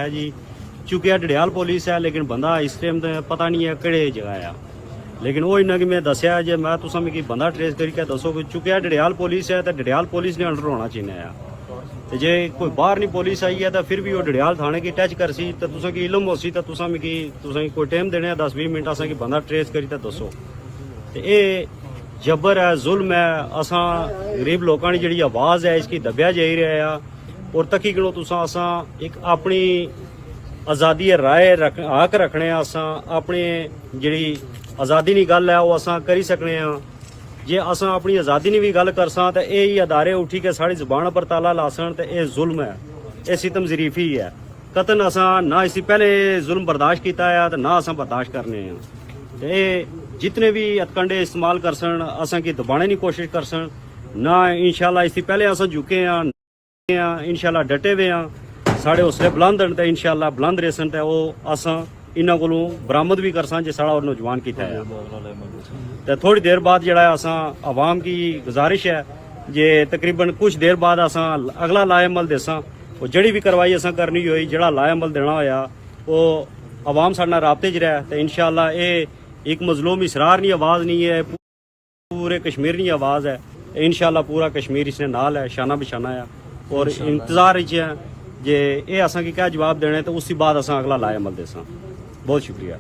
है जी। चुकिया डडियाल पुलिस है लेकिन बंदा इस टाइम पता नहीं है किहड़े जगह आ, लेकिन वो इन्ना कि मैं दसिया जे मैं तुसा मिगी बंदा ट्रेस करके दसो कि चुकिया डडियाल पुलिस है तो डडियाल पुलिस ने अंडर होना चाहिए आ। तो जे कोई बाहर नहीं पुलिस आई है तो फिर भी वो डडियाल थाने की टच कर सी तो तुसा की इलम हो सी तो तुसा मिगी तुसा कोई टाइम देने 10-20 मिनट असा कि बंदा ट्रेस करी तो दसो। तो ये जबर है, जुल्म है, असा गरीब लोगों की जी आवाज़ है इसकी दबिया जाई रहा है। और तकी गिनो तुसा असा एक अपनी आज़ादी राय हक रखने असा अपनी जी आज़ादी की गल है वो असा करी सकने जे असा अपनी आज़ादी की भी गल करसा तो यही अदारे उठी के साड़ी जुबान पर ताला लासन तो यह जुल्म है, यह सितम जरीफी है। कतन असा ना इसी पहले जुल्म बर्दाश्त किया है तो ना असा बर्दाश्त करने ये जितने भी हथकंडे इस्तेमाल कर सन असा की दबाने की कोशिश कर सन ना इंशाल्लाह इससे पहले असा झुके हाँ इंशाल्लाह डटे हुए हाँ साढ़े हौसले बुलंद हैं तो इंशाल्लाह बुलंद रह सन तो वो असा इन्हों को बरामद भी कर सा जो साड़ा और नौजवान किया है। तो थोड़ी देर बाद जड़ा असा आवाम की गुजारिश है जे तकरीबन कुछ देर बाद असा अगला लाएमल देसा वो जड़ी भी कार्रवाई असा करनी हुई जड़ा लाएमल देना होया वो आवाम साढ़े नाल राबते च रहे तो इंशाल्लाह ये एक मजलूम इसरार की आवाज़ नहीं है, पूरे कश्मीर की आवाज़ है। इंशाल्लाह पूरा कश्मीर इसने नाल है, शाना बिशाना है और इंतजार है जे ये असा की क्या जवाब देने तो उसी बाद असा अगला लाएमल देसा। बहुत शुक्रिया।